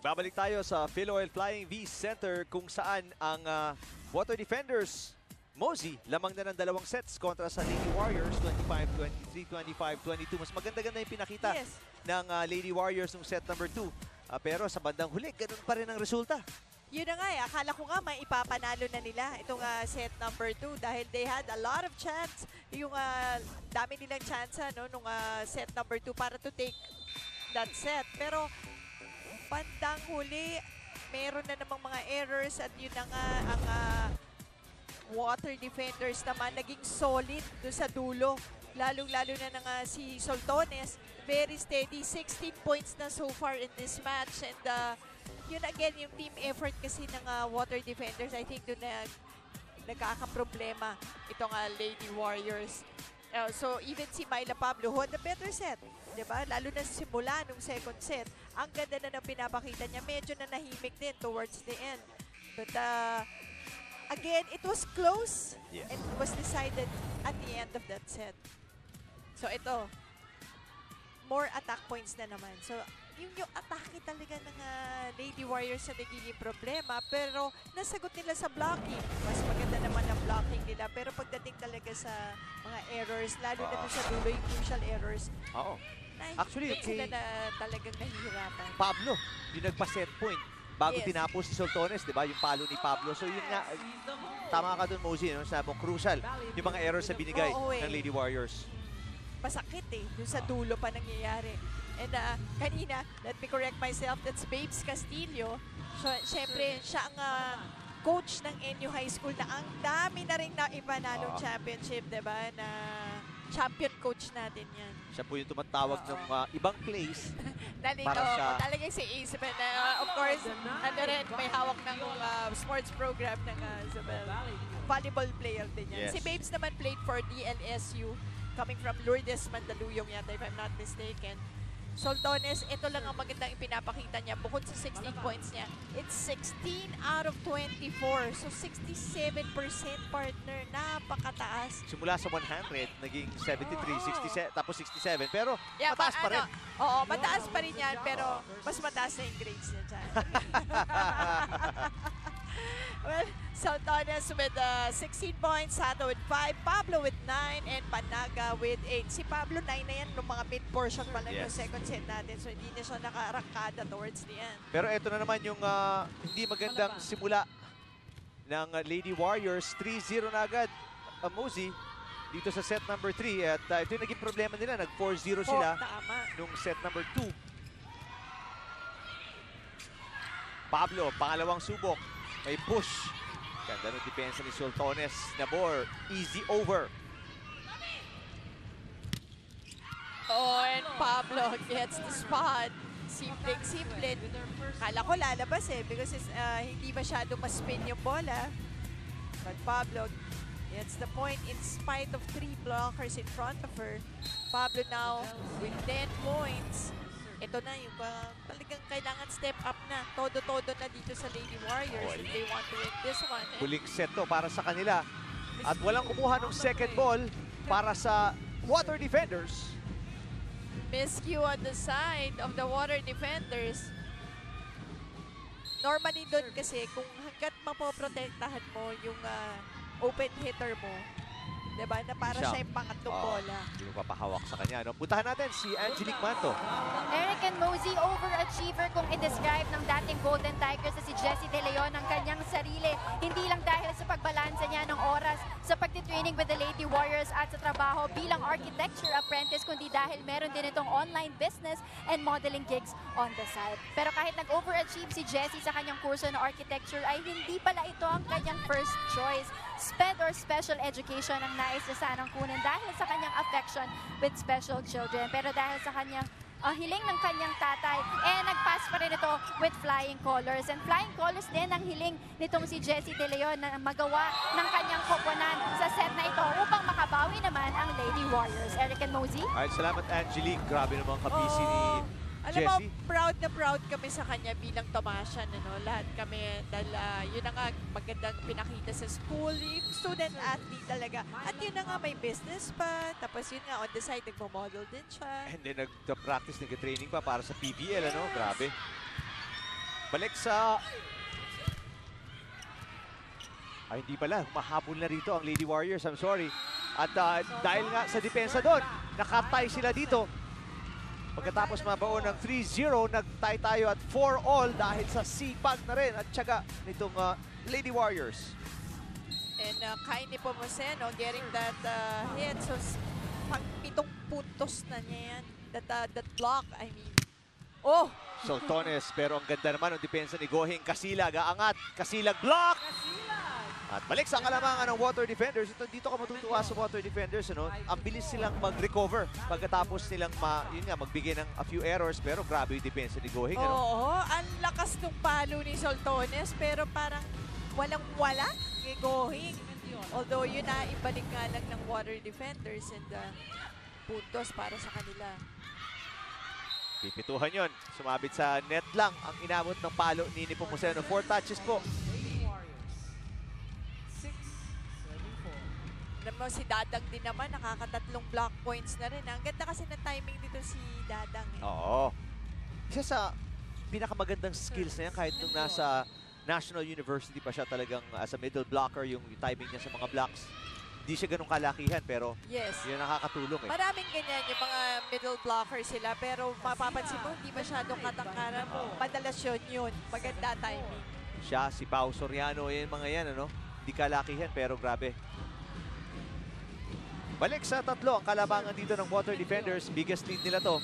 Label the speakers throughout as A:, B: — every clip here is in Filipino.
A: Babalik tayo sa Philoil Flying V Center kung saan ang Water Defenders Mosey lamang na ng dalawang sets kontra sa Lady Warriors 25-23, 25-22. Mas maganda-ganda yung pinakita ng Lady Warriors ng set number 2. Pero sa bandang huli, ganun pa rin ang resulta.
B: Yun na nga akala ko nga may ipapanalo na nila itong set number 2 dahil they had a lot of chance. Yung dami nilang chance no, nung set number 2 para to take that set. Pero bandang huli, meron na namang mga errors at yun na nga ang Water Defenders naman naging solid doon sa dulo. Lalong-lalo na nga si Soltones, very steady, 16 points na so far in this match. And yun again, yung team effort kasi ng Water Defenders, I think doon na nagkakaproblema itong Lady Warriors. So even si Myla Pablo who had a better set, diba? Lalo na sa simula nung second set. Ang ganda na ng pinapakita niya, medyo na nahimik din towards the end. But again, it was close and it was decided at the end of that set. So ito, more attack points na naman. So yung atake talaga ng Lady Warriors na nagiging problema, pero nasagot nila sa blocking. Mas maganda naman ang blocking nila, pero pagdating talaga sa mga errors, lalo na doon sa dulo, yung crucial errors,
A: actually,
B: sila na talagang nahihirapan.
A: Pablo, yung nagpa-set point bago tinapos si Soltones, di ba? Yung palo ni Pablo. So yun nga, tama ka doon, Mosey, no? Sabi mo, crucial yung mga errors na binigay ng Lady Warriors.
B: Masakit doon sa dulo pa nangyayari. And kanina, let me correct myself, that's Babes Castillo. So, syempre, siya ang coach ng NU High School na ang dami na rin na ipanalong championship, diba? Na champion coach natin yan.
A: Siya po yung tumatawag ng ibang place.
B: Talagang si Isabel na, of course, ano rin, may hawak ng sports program ng Isabel. Volleyball player din yan. Si Babes naman played for DLSU, coming from Lourdes, Mandaluyong yata, if I'm not mistaken. Soltones, ito lang ang magandang ipinapakita niya. Bukod sa 16 points niya, it's 16 out of 24. So 67% partner. Napakataas.
A: Simula sa 100, naging 73, 67, tapos 67. Pero mataas pa rin.
B: Oo, mataas pa rin yan. Pero mas mataas na yung grades niya dyan. Well, Soltones with 16 points, Sato with 5, Pablo with 9, and Panaga with 8. Si Pablo 9 na yan nung mga mid-portion pa lang yung second set natin. So hindi niya siya nakarangkada towards the end.
A: Pero ito na naman yung hindi magandang simula ng Lady Warriors. 3-0 na agad Mosey dito sa set number 3. At ito yung naging problema nila. Nag-4-0 sila nung set number 2. Pablo, pangalawang subok. May push. Ganda ng depensa ni Soltones. Nabor, easy over.
B: Oh, and Pablo gets the spot. Simple. Kala ko lalabas because hindi masyado ma-spin yung bola. But Pablo gets the point in spite of 3 blockers in front of her. Pablo now with 10 points. Ito na yung talagang kailangan step up na. Todo-todo na dito sa Lady Warriors if they want to win this one.
A: Huling set to para sa kanila. At walang kumuha ng second ball para sa Water Defenders.
B: Miscue on the side of the Water Defenders. Normally doon kasi kung hanggat mapoprotektahan mo yung open hitter mo, diba? Na para siya yung pangatlong bola.
A: Hindi mo papahawak sa kanya. No? Puntahan natin si Angelique Manto.
C: Eric and Mosey, overachiever kung i-describe ng dating Golden Tigers na si Jessie De Leon ang kanyang sarili. Hindi lang dahil sa pagbalansa niya ng oras sa pagtitraining with the Lady Warriors at sa trabaho bilang architecture apprentice, kundi dahil meron din itong online business and modeling gigs on the side. Pero kahit nag-overachieve si Jessie sa kanyang kurso ng architecture, ay hindi pala ito ang kanyang first choice. SPED or special education ang nais na sanang kunin dahil sa kanyang affection with special children. Pero dahil sa kanyang hiling ng kanyang tatay, nag-pass pa rin ito with flying colors. And flying colors din ang hiling nitong si Jessie De Leon na magawa ng kanyang koponan sa set na ito upang makabawi naman ang Lady Warriors. Eric and Mosey?
A: Alright, salamat Angelique. Grabe naman kabisi ni
B: Alam mo, proud na proud kami sa kanya bilang Tomasyan. Lahat kami, dahil yun na nga magandang pinakita sa school, yung student athlete talaga. At yun na nga, may business pa. Tapos yun nga, on the side, nagmo-model din siya.
A: And then nag-practice, nag-training pa para sa PBL, ano? Grabe. Balik sa... Ay, hindi pala. Mahabol na rito ang Lady Warriors. I'm sorry. At dahil nga sa depensa doon, nakatay sila dito. Pagkatapos mabaon ng 3-0, nagtay tayo at 4-all dahil sa sipag na rin at tiyaga nitong Lady Warriors.
B: And Kai Nepomuceno getting that hit. So, pag 7 puntos na niya yan. That block, I mean. Oh!
A: Soltones, pero ang ganda naman ang depensa ni Goheng. Kasilag, aangat. Kasilag, block! At balik sa kalamangan ng Water Defenders. Dito ka matutuwa sa Water Defenders. Ano? Ang bilis silang mag-recover pagkatapos nilang magbigay ng a few errors. Pero grabe yung depensa ni Goheng. Ano?
B: Oo, ang lakas ng palo ni Soltones. Pero parang walang-wala kay Goheng. Although yun na, ibalik nga lang ng Water Defenders and puntos para sa kanila.
A: Pipituhan yun. Sumabit sa net lang ang inabot ng palo ni Nepomuceno. 4 touches po.
B: Alam mo, si Dadang din naman, nakakatatlong block points na rin. Ang ganda kasi ng timing dito si Dadang. Eh.
A: Oo. Isa sa pinakamagandang skills na yan kahit nung nasa National University pa siya talagang as a middle blocker yung timing niya sa mga blocks. Hindi siya ganun kalakihan pero
B: Yes.
A: yun nakakatulong eh.
B: Maraming ganyan yung mga middle blocker sila pero mapapansin mo hindi masyadong katangkaran mo. Madalas yun. Maganda timing.
A: Siya, si Pao Soriano, yung mga yan ano. Hindi kalakihan pero grabe. Balik sa tatlo ang kalabangan dito ng Water Defenders. Biggest lead nila to.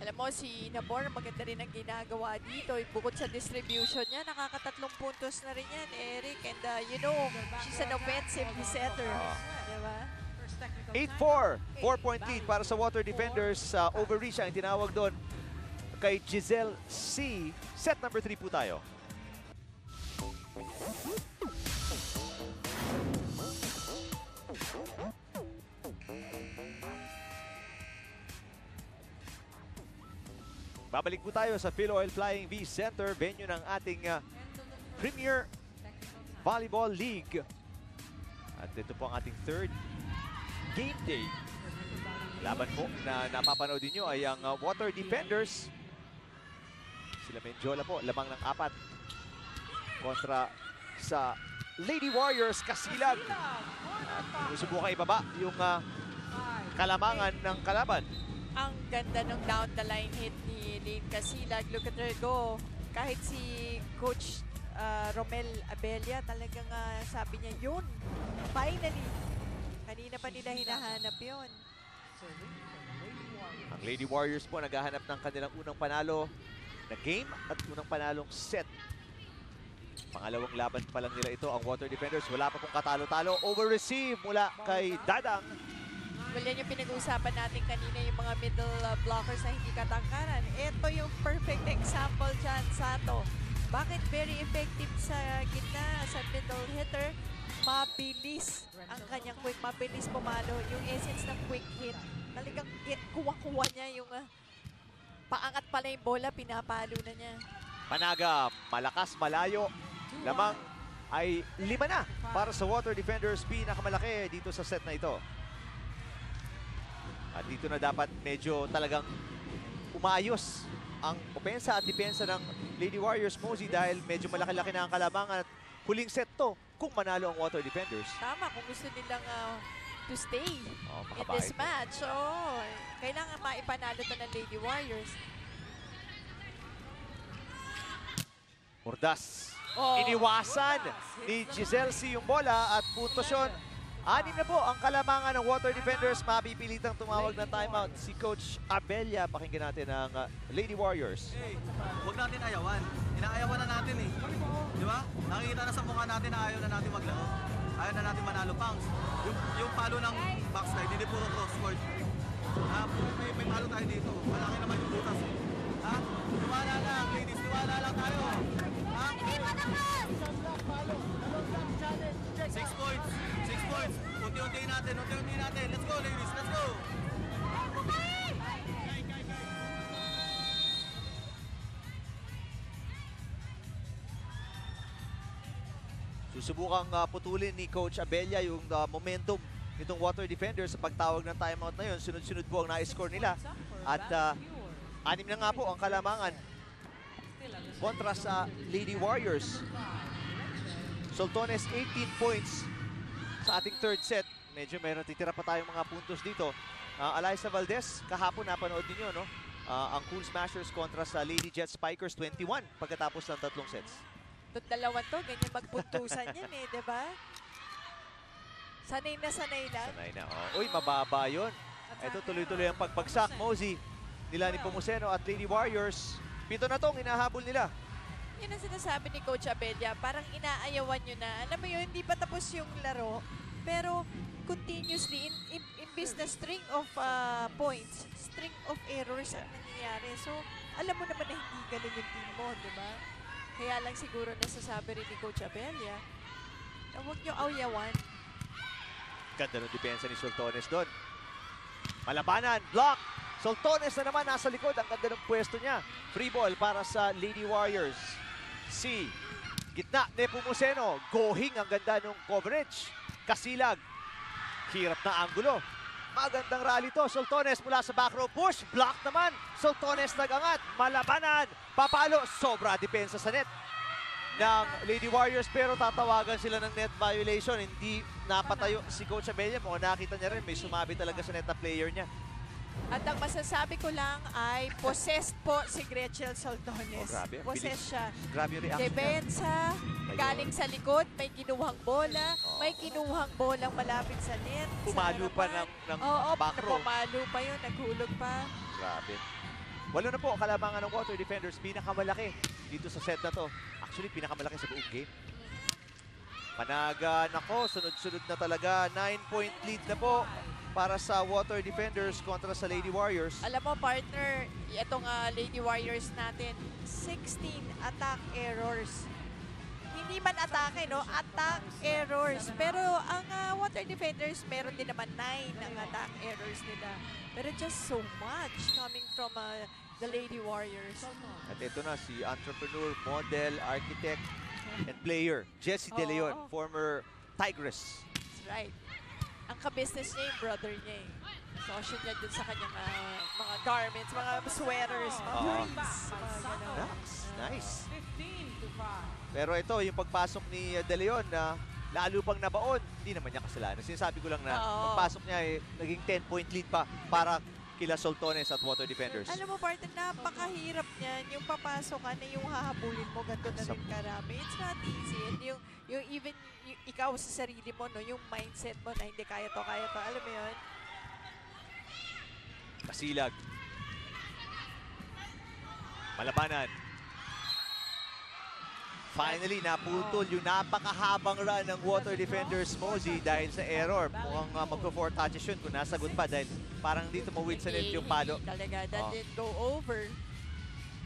B: Alam mo, si Nabor, maganda rin ang ginagawa dito. Bukod sa distribution niya, nakakatatlong puntos na rin yan, Eric. And you know, she's an offensive setter. Diba?
A: 8-4. 4-point lead para sa Water Defenders. Overreach ang tinawag doon kay Giselle C. Set number 3 po tayo. Babalik po tayo sa Philoil Flying V Center, venue ng ating Premier Volleyball League. At ito po ang ating third game day. Laban po na napapanood niyo ay ang Water Defenders. Sila Menjola po, lamang ng 4 kontra sa Lady Warriors Kasilag. At susubukan ibaba yung kalamangan ng kalaban.
B: Ang ganda ng down the line hit ni Lane Kasilag. Look at her go. Kahit si Coach Romel Abella, talagang sabi niya, yun, finally. Kanina pa nila hinahanap yun.
A: Ang Lady Warriors po naghahanap ng kanilang unang panalo na game at unang panalong set. Pangalawang laban pa lang nila ito. Ang Water Defenders, wala pa pong katalo-talo. Over-receive mula kay Dadang.
B: Well, yan yung pinag-uusapan natin kanina, yung mga middle blockers na hindi katangkaran. Ito yung perfect example dyan, Sato. Bakit very effective sa gitna, sa middle hitter? Mabilis ang kanyang quick. Mabilis pumalo. Yung essence ng quick hit. Talagang kuha-kuha niya yung paangat pala yung bola, pinapalo na niya.
A: Panaga, malakas, malayo. Lamang ay 5 na para sa Water Defenders. Pinakamalaki dito sa set na ito. At dito na dapat medyo talagang umayos ang opensa at depensa ng Lady Warriors Mosey dahil medyo malaki-laki na ang kalamangan at huling set to kung manalo ang Water Defenders.
B: Tama, kung gusto nilang to stay in
A: makabait.
B: this match. So, kailangan maipanalo to ng Lady Warriors.
A: Murdas.
B: Oh.
A: Iniwasan ni Giselle C. yung bola at puntos yun. 6 na po ang kalamangan ng Water Defenders. Mapipilitang tumawag ng timeout si Coach Abella. Pakinggan natin ang Lady Warriors.
D: Hey, huwag natin ayawan. Inaayawan na natin eh. Di ba? Nakikita na sa mukha natin na ayaw na natin maglaro. Ayaw na natin manalo pangs. Yung palo ng backslide, hindi puro cross-court. May palo tayo dito. Malaki naman yung butas eh. Ha? Tiwala lang, ladies. Tiwala lang tayo. Ha? 6 points. 6 points. Unti-unti natin. Unti-unti natin. Let's go, ladies. Let's go.
A: Susubukang putulin ni Coach Abella yung momentum nitong Water Defenders sa pagtawag ng timeout na yun. Sunod-sunod po ang na-score nila. At 6 na nga po ang kalamangan kontra sa Lady Warriors. Soltones 18 points sa ating third set. Medyo mayroon titira pa tayong mga puntos dito. Alyssa Valdez, kahapon napanood niyo, no? Ang Cool Smashers kontra sa Lady Jet Spikers 21 pagkatapos ng 3 sets.
B: Itong dalawa to, ganyan magpuntusan yan eh, di ba? Sanay na sanay lang.
A: Sanay na. Oh. Uy, mababa yun. Ito tuloy-tuloy ang pagbagsak. Mosey, nila ni Pomoceno at Lady Warriors. 7 na tong hinahabol nila.
B: Yun ang sinasabi ni Coach Abella, parang inaayawan nyo na. Alam mo yun, hindi pa tapos yung laro, pero continuously, imbis na string of points, string of errors ang nangyayari. So, alam mo naman na hindi ganun yung team mo, di ba? Kaya lang siguro nasasabi rin ni Coach Abella na huwag nyo awyawan.
A: Ganda ng depensa ni Soltones doon. Malabanan, block. Soltones na naman nasa likod. Ang ganda ng pwesto niya. Free ball para sa Lady Warriors. Si gitna, Nepomuceno. Going, ang ganda ng coverage. Kasilag. Hirap na anggulo. Magandang rally to. Soltones mula sa back row. Push, block naman. Soltones nagangat. Malabanan. Papalo. Sobra depensa sa net ng Lady Warriors, pero tatawagan sila ng net violation. Hindi napatayo si Coach Abella. Mukhang nakita niya rin, may sumabi talaga sa net na player niya.
B: At ang masasabi ko lang ay possessed po si Gretchen Soltones.
A: Oh, grabe.
B: Possessed siya.
A: Grabe yung reaction niya.
B: Depensa, galing sa likod, may kinuhang bola, may kinuhang bolang malapit sa net.
A: Pumalo pa ng back row.
B: Pumalo pa yun, naghulog pa.
A: Grabe. 8 na po ang kalabangan ng Water Defenders. Pinakamalaki dito sa set na to. Actually, pinakamalaki sa buong game. Panaga, nako, sunod-sunod na talaga. 9-point lead na po para sa Water Defenders kontra sa Lady Warriors.
B: Alam mo, partner, itong Lady Warriors natin, 16 attack errors. Hindi man atake, no? Attack errors. Pero ang Water Defenders, meron din naman 9 ang attack errors nila. Pero just so much coming from the Lady Warriors.
A: At ito na si entrepreneur, model, architect, and player, Jessie De Leon, former Tigress.
B: That's right. Ang ka-business niya yung brother niya eh. Sosyo niya dun sa kanyang mga garments, mga sweaters, mga hoodies, mga gano'n.
A: Nice. Pero ito, yung pagpasok ni De Leon na lalo pang nabaon, hindi naman niya kasalanan. Sinasabi ko lang na pagpasok niya eh, naging 10-point lead pa para kila Soltones at Water Defenders.
B: Alam mo, partner, napakahirap niyan. Yung papasok ka na yung hahabulin mo, ganito na rin karami. It's not easy. And yung even ikaw sa sarili mo, no, yung mindset mo na hindi kaya to. Alam mo yun?
A: Kasilag. Malabanan. Finally, naputol yung napakahabang run ng Water Defenders Mosey dahil sa error. Mukhang magpo-4 touches yun kung nasagot pa dahil parang dito mawid sa net yung palo.
B: Talaga, that didn't go over.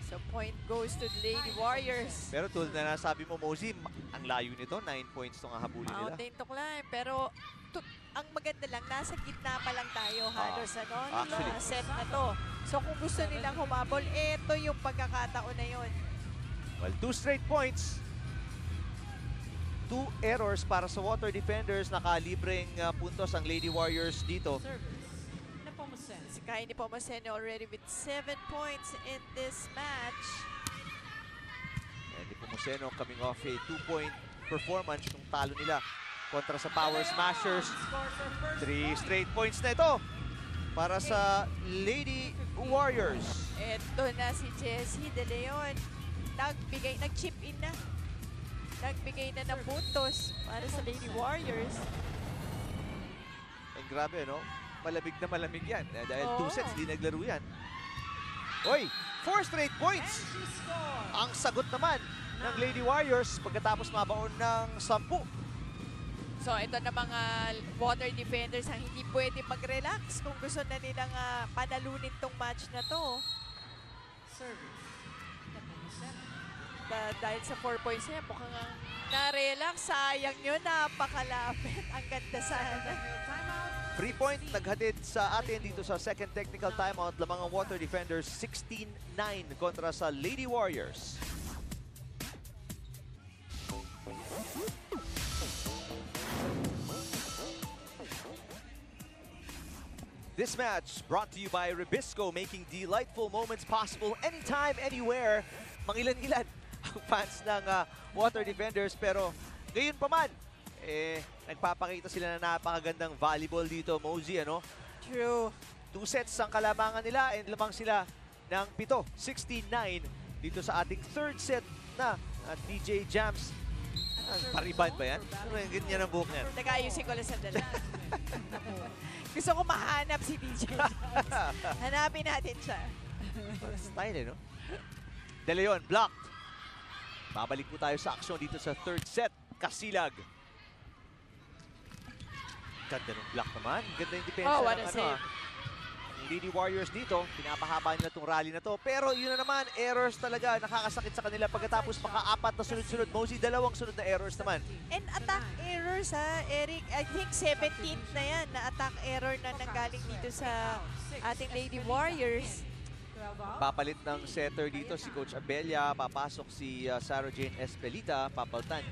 B: So point goes to the Lady Warriors.
A: Pero tulad na nasabi mo, Mosey, ang layo nito, 9 points itong habulin nila.
B: Mountain to climb. Pero ang maganda lang, nasa gitna pa lang tayo halos nung set na to. So kung gusto nilang humabol, ito yung pagkakataon na yun.
A: Well, 2 straight points. 2 errors para sa Water Defenders. Nakalibreng puntos ang Lady Warriors dito.
B: Si Kai Nepomuceno already with 7 points in this match.
A: And Nepomuceno coming off a 2-point performance nung talo nila kontra sa Power Smashers. 3 straight points na ito para sa Lady Warriors.
B: Ito na si Jessie De Leon. Nag-chip in na. Nagbigay na ng puntos para sa Lady Warriors.
A: And grabe, no? Malamig na malamig yan. Dahil 2 sets, di naglaro yan. Oy, 4 straight points. Ang sagot naman ng Lady Warriors pagkatapos mabaon ng 10.
B: So ito na mga Water Defenders ang hindi pwede mag-relax kung gusto na nilang panalunin tong match na to. Dahil sa 4 points niya, mukhang na-relax. Sayang yun, napakalapit. Ang ganda sana.
A: 3-point naghatid sa atin dito sa second technical timeout. Lamang ang Water Defenders 16-9 kontra sa Lady Warriors. This match brought to you by Ribisco, making delightful moments possible anytime, anywhere. Mangilan-ilan ang fans ng Water Defenders, pero ngayon pa man, nagpapakita sila na napakagandang volleyball dito, Mosey, ano?
B: True.
A: 2 sets ang kalamangan nila and lamang sila ng 7, 16-9 dito sa ating third set na DJ Jams. Pariban ba yan? Ano yung ganyan ang buhok niyan?
B: Nag-ayusin ko lang sandali. Gusto ko mahanap si DJ. Hanapin natin siya.
A: Style no? De Leon, blocked. Babalik po tayo sa aksyon dito sa third set. Kasilag. Ganda ng block naman. Ganda yung depensa
B: Oh, what
A: ng
B: a save.
A: Lady Warriors dito. Pinapahaba nila itong rally na to. Pero yun na naman, errors talaga. Nakakasakit sa kanila pagkatapos maka-4 na sunod-sunod. Mosey, 2 sunod na errors naman.
B: And attack errors Eric. I think 17th na yan na attack error na nanggaling dito sa ating Lady Warriors.
A: Papalit ng setter dito si Coach Abella. Papasok si Sarah Jane Espelita. Papaltan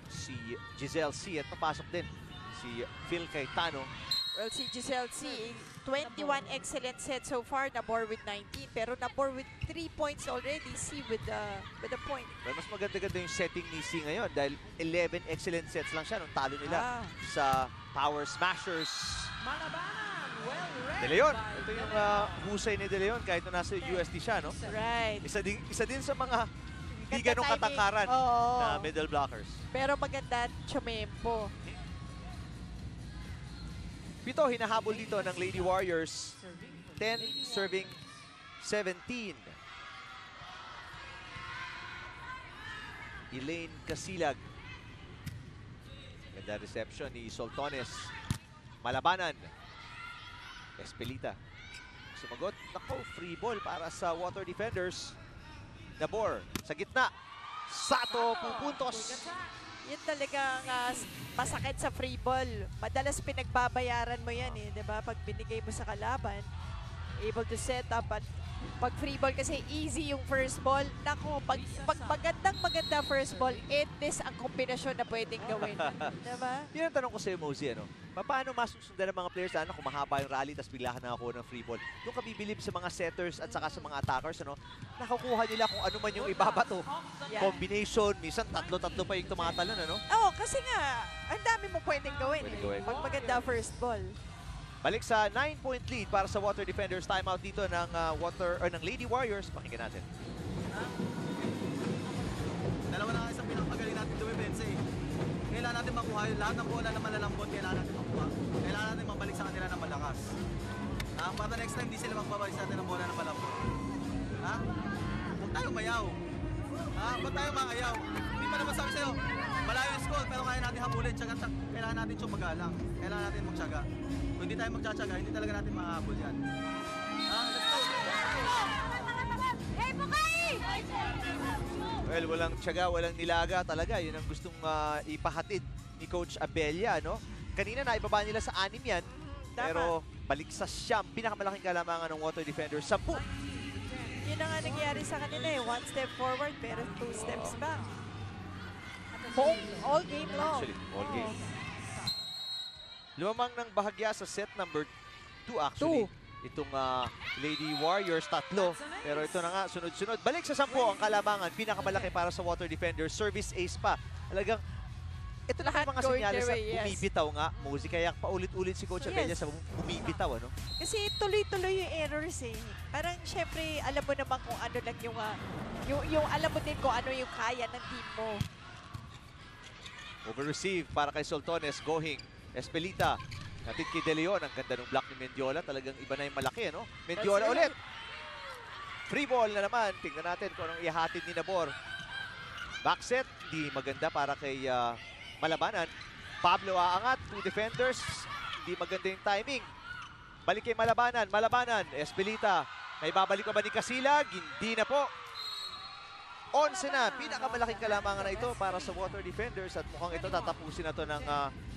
A: si Giselle C. At papasok din si Phil Cayetano.
B: Well, si Giselle C, 21 excellent sets so far. Nabore with 19. Pero nabore with 3 points already. C with the point.
A: Well, mas maganda-ganda yung setting ni C ngayon dahil 11 excellent sets lang siya nung talo nila sa Power Smashers. De Leon. Ito yung husay ni De Leon kahit na nasa UST siya, no?
B: Right.
A: Isa din sa mga di
B: Ganda
A: ganong
B: timing.
A: katakaran
B: Oo.
A: na middle blockers.
B: Pero maganda Chumempo.
A: 7 hinahabol dito ng Lady Warriors. 10 serving 17. Elaine Casilag. Ganda reception ni Soltones. Malabanan. Espelita. Sumagot. Nako, free ball para sa Water Defenders. Nabor sa gitna. Sato pupuntos.
B: Yan talagang pasakit sa free ball. Madalas pinagbabayaran mo yan eh, 'di ba? Pag binigay mo sa kalaban, able to set up at pag free ball kasi easy yung first ball. Nako, pag maganda first ball, this ang kombinasyon na pwedeng gawin. 'Di ba?
A: Yun ang tanong ko sa'yo, Mosey, ano? Paano masusundan ng mga players na kung mahaba yung rally tapos bigla ka nakakuha ng free ball? Doon ka bibilib sa mga setters at saka sa mga attackers, ano? Nakukuha nila kung ano man yung ibabato.
B: Yeah.
A: Combination, minsan tatlo-tatlo pa yung tumatalon, ano?
B: Oo, kasi nga, ang dami mo pwedeng gawin.
A: Pwedeng
B: eh.
A: gawin.
B: Pag maganda first ball.
A: Balik sa 9-point lead para sa Water Defenders. Timeout dito ng ng Lady Warriors. Pakinggan natin.
D: Dalawa na isang pinakagaling natin dumipensa eh. Kailangan natin makuha yung lahat ng bola na malalambot, kailangan natin makuha. Kailangan natin mabalik sa kanila ng malakas. Para next time, di sila magbabalik sa atin ng bola na malambot. Huwag tayo mayaw. Huwag tayo maayaw. Hindi pa naman sabi sa'yo, malayo yung score, pero kaya natin habulin. Kailangan natin tsumaga lang. Kailangan natin magtsaga. Kung hindi tayo magtsatsaga, hindi talaga natin mahabol yan. Let's go!
A: Well, walang tiyaga, walang nilaga talaga. Yun ang gustong ipahatid ni Coach Abella, no? Kanina naibaba nila sa 6 yan. Pero balik sa siyam. Pinakamalaking kalamangan ng Water Defenders. 10.
B: Yun na nga nangyari sa kanila eh. 1 step forward pero 2 steps back. All game long.
A: Actually, all game. Lumamang ng bahagya sa set number 2 actually. Itong Lady Warriors, 3. Pero ito na nga, sunod-sunod. Balik sa 10 ang kalamangan. Pinakamalaki para sa Water Defenders. Service ace pa. Talagang, ito na
B: Lahat
A: mga
B: going
A: senyales
B: their
A: sa
B: way, yes.
A: bumibitaw nga, Mosey. Kaya paulit-ulit si Coach Abella sa bumibitaw, ano?
B: Kasi tuloy-tuloy yung errors eh. Parang syempre, alam mo naman kung ano lang yung alam mo din kung ano yung kaya ng team mo.
A: Over-receive para kay Soltones. Going. Espelita. Natin kay De Leon. Ang ganda ng block ni Mendiola. Talagang iba na yung malaki, no? Mendiola ulit. Free ball na naman. Tingnan natin kung anong ihatid ni Nabor. Backset. Hindi maganda para kay Malabanan. Pablo aangat. 2 defenders. Hindi maganda yung timing. Balik kay Malabanan. Malabanan. Espelita. May babalik pa ba ni Casilag? Hindi na po. 11 na. Pinakamalaking kalamangan na ito para sa Water Defenders. At mukhang ito tatapusin na to ng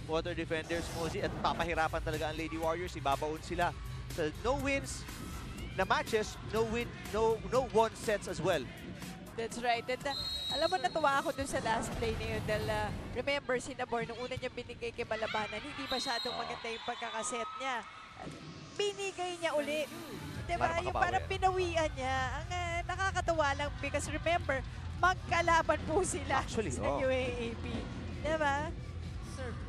A: Water Defenders, Mosey. At papahirapan talaga ang Lady Warriors. Ibabaon sila sa no wins na matches, no won sets as well.
B: That's right. And alam mo, natuwa ako dun sa last play na yun. Dahil remember, si Nabor, nung una niya binigay kay Malabanan, hindi masyadong maganda yung pagkakaset niya. binigay niya uli. Diba?
A: Para
B: Yung
A: makabawi.
B: parang pinawian niya. Ang nakakatawa lang because remember, magkalaban po sila
A: Actually,
B: sa
A: oo.
B: UAAP. Diba?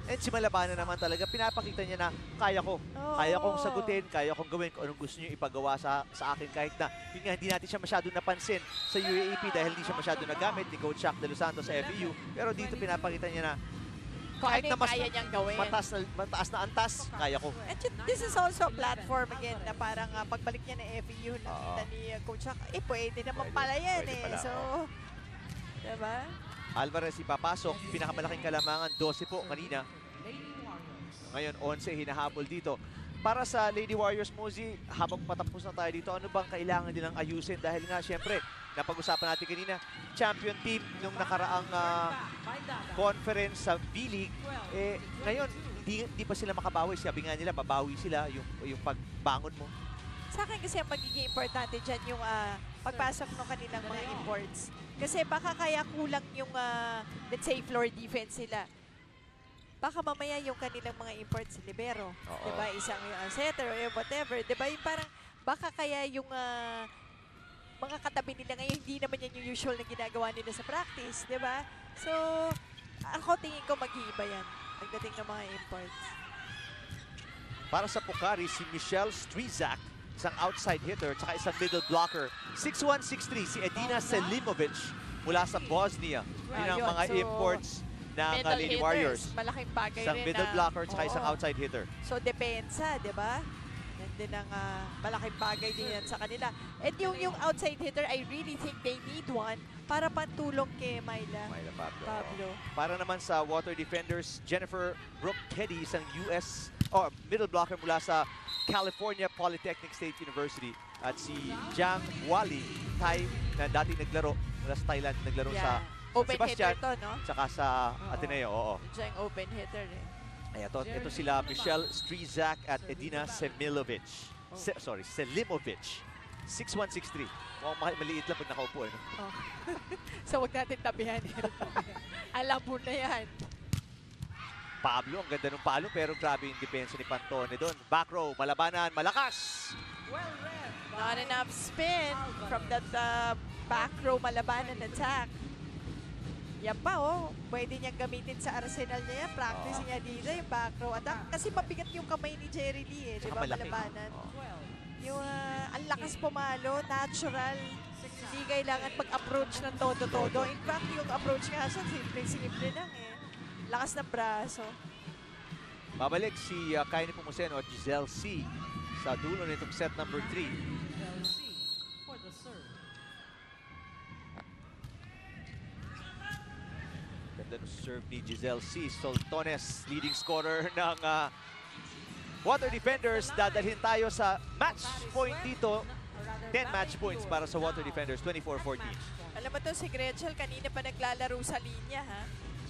A: And si Malabanan naman talaga, pinapakita niya na kaya ko.
B: Oo.
A: Kaya kong sagutin, kaya kong gawin kung anong gusto niyo ipagawa sa akin kahit na yun nga, hindi natin siya masyadong napansin sa UAAP dahil hindi siya masyadong nagamit ni Coach Shaq De Los Santos sa FEU. Pero dito pinapakita niya na
B: Kung
A: kahit
B: ano
A: na
B: yung
A: mas
B: kaya niyang gawin.
A: mataas na antas, kaya ko.
B: And this is also a platform again na parang pagbalik niya ng FEU, nakita ni Coach Shaq, pwede naman
A: Pwede,
B: pala yan
A: pwede pala,
B: So, diba?
A: Alvarez ipapasok, pinakamalaking kalamangan, 12 po kanina. Ngayon, 11 hinahabol dito. Para sa Lady Warriors, Mosey, habang patapos na tayo dito, ano bang kailangan nilang ayusin? Dahil nga, syempre, napag-usapan natin kanina, champion team nung nakaraang conference sa B-League, ngayon, hindi pa sila makabawi. Sabi nga nila, babawi sila yung pagbangon mo.
B: Sa akin kasi ang magiging importante dyan yung pagpasok ng kanilang mga imports. Kasi baka kaya kulang yung, let's say, floor defense nila. Baka mamaya yung kanilang mga imports, libero.
A: Oo.
B: Diba? Isang setter or whatever. Diba? Yung parang, baka kaya yung mga katabi nila ngayon, hindi naman yan yung usual na ginagawa nila sa practice. Diba? So, ako tingin ko mag-iiba yan pagdating ng mga imports.
A: Para sa Pocari, si Michelle Strizak, isang outside hitter, tsaka isang middle blocker. 6'1", 6'3", si Edina Selimovic mula sa Bosnia. Yun ang
B: Ayun,
A: mga
B: so,
A: imports ng
B: middle
A: Lady
B: hitters,
A: Warriors.
B: malaking bagay
A: Isang
B: rin
A: middle
B: na-
A: blocker, tsaka
B: Oo.
A: isang outside hitter.
B: So, depensa, di ba? Yan din ang malaking bagay din yan sa kanila. And yung outside hitter, I really think they need one para pantulong kay Myla
A: Myla
B: Pablo.
A: Para naman sa Water Defenders, Jennifer Brooke Keddy, isang middle blocker mula sa California Polytechnic State University. At si Jiang Wali, Thai, na dati naglaro mula sa Thailand, naglaro sa
B: Open
A: Sebastian,
B: hitter to, no?
A: tsaka sa Ateneo. Oo.
B: Diyan open hitter eh.
A: Ayan, ito sila Michelle Strizak at Edina Selimovic. Selimovic. 6'1", 6'3". Mukhang maliit lang pag nakaupo. No?
B: Oh. So, wag natin tabihan. Alam mo na yan.
A: Pablo, ang ganda ng palo pero grabe yung depensa ni Pantone doon. Back row, malabanan, malakas!
B: Not enough spin from that back row malabanan attack. Yan pa, pwede niyang gamitin sa arsenal niya yan. Practice niya dito yung back row attack. Kasi mabigat yung kamay ni Jerry Lee, di
A: Tsaka
B: ba,
A: malaki.
B: malabanan. Yung ang lakas pumalo, natural. Hindi kailangan mag-approach ng todo-todo. In fact, yung approach nga siya, simple lang eh. Lakas ng braso.
A: Babalik si Kaini Pumuseno at Giselle C. sa dulo nitong set number 3. Ganda ng serve ni Giselle C. Soltones, leading scorer ng Water Defenders. Dadalhin tayo sa match point dito. 10 match points para sa Water Defenders, 24-14.
B: Alam mo to, si Gretchen kanina pa naglalaro sa linya, ha?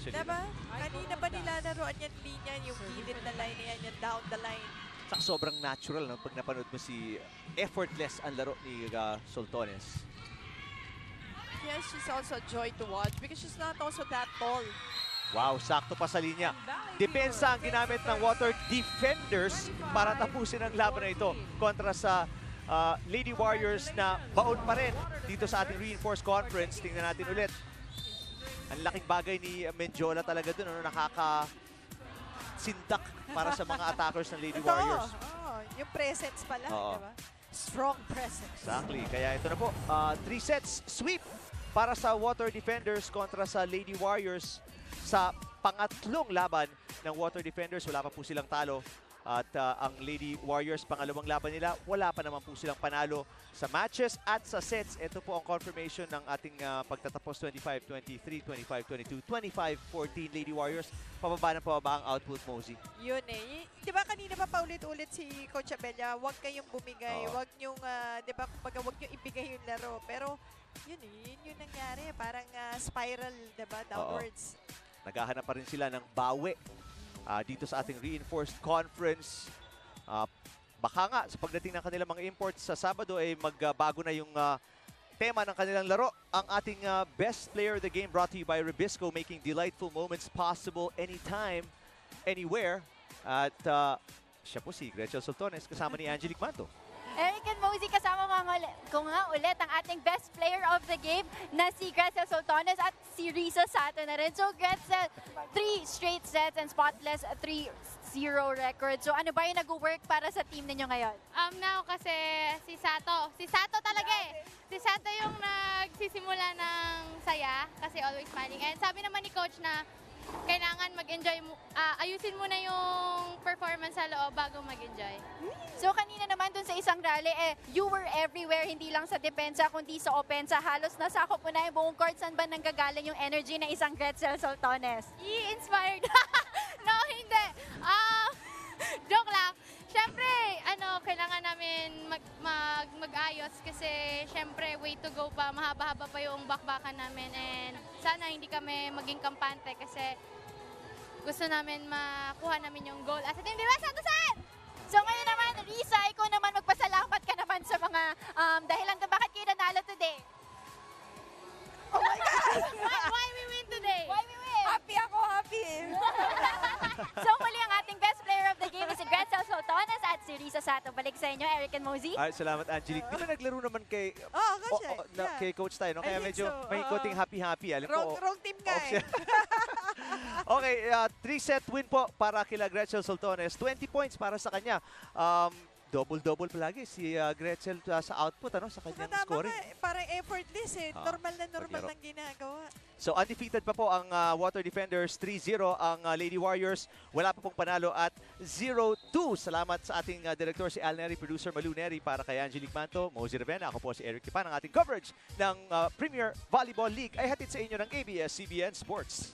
B: Diba? Kanina pa nilalaroan yan linya, yung gilid na line na yan, yung down the line.
A: Saka sobrang natural no? Pag napanood mo si effortless ang laro ni Soltones.
B: Yes, she's also a joy to watch because she's not also that tall.
A: Wow, sakto pa sa linya. Depensa ang ginamit ng Water Defenders para tapusin ang laban na ito kontra sa Lady Warriors na baon pa rin dito sa ating Reinforced Conference. Tingnan natin ulit. Ang laking bagay ni Menjola talaga dun, ano, nakaka-sindak para sa mga attackers ng Lady Warriors.
B: Yung presence pala,
A: Oo.
B: diba? Strong presence.
A: Exactly. Kaya ito na po, 3 sets sweep para sa Water Defenders kontra sa Lady Warriors sa pangatlong laban ng Water Defenders. Wala pa po silang talo. At ang Lady Warriors, pangalawang laban nila, wala pa naman po silang panalo sa matches at sa sets. Ito po ang confirmation ng ating pagtatapos 25-23, 25-22, 25-14 Lady Warriors. Pababa ang output, Mosey.
B: Yun eh. Di ba kanina pa paulit-ulit si Coach Abella, huwag kayong bumigay, huwag nyong, di ba, kumbaga, huwag nyong ibigay yung laro. Pero yun eh, yun yung nangyari. Parang spiral, di ba, downwards.
A: Naghahanap pa rin sila ng bawi dito sa ating Reinforced Conference. Baka nga sa pagdating ng kanilang mga imports sa Sabado ay magbago na yung tema ng kanilang laro. Ang ating best player of the game brought to you by Ribisco, making delightful moments possible anytime, anywhere. At Siya po si Gretchen Soltones kasama ni Angelique Manto.
C: Eric and Mosey, kasama ko nga ulit ang ating best player of the game na si Gretzel Soltones at si Risa Sato na rin. So Gretzel, 3 straight sets and spotless 3-0 record. So ano ba yung nag-work para sa team ninyo ngayon?
E: Now kasi si Sato talaga eh. Si Sato yung nagsisimula ng saya kasi always smiling. And sabi naman ni coach na kailangan mag-enjoy, ayusin mo na yung performance sa loob bago mag-enjoy.
C: So kanina naman dun sa isang rally, you were everywhere, hindi lang sa depensa, kundi sa opensa. Halos nasakop mo na yung buong court. Saan ba nanggagaling yung energy ng isang Gretzel Soltones?
E: I-inspired. No, hindi. Joke lang. Siyempre, kailangan namin mag-ayos kasi siyempre way to go pa, mahaba-haba pa yung bakbakan namin and sana hindi kami maging kampante kasi gusto namin makuha namin yung goal as a team. Di ba, Santosan?
C: So ngayon naman, Risa, ikaw naman magpasalamat ka naman sa mga dahilan kung bakit kayo nanalo today.
B: Oh my God!
E: Why we win today?
C: Why we win?
B: Happy ako, happy!
C: So muli ang ating best player of the game is si Gretzel Soltones at si Risa Sato. Balik sa inyo, Eric and Mosey.
A: Ay, salamat Angelique. Di ba naglaro naman kay
B: Kasi,
A: kay coach tayo, no? Kaya
B: I think
A: medyo
B: so.
A: may konting happy-happy. Alam ko,
B: Wrong team nga eh.
A: Okay, 3-set win po para kila Gretchen Soltones. 20 points para sa kanya. Double-double palagi si Gretchen sa output, sa kanyang
B: Tama
A: scoring.
B: nga, parang effortless eh. Normal na normal
A: paglaro.
B: lang ginagawa.
A: So undefeated pa po ang Water Defenders, 3-0 ang Lady Warriors. Wala pa pong panalo at 0-2. Salamat sa ating director si Al Neri, producer Malu Neri, para kay Angelique Manto, Mosey Revena. Ako po si Eric Kipan. Ang ating coverage ng Premier Volleyball League ay hatid sa inyo ng ABS-CBN Sports.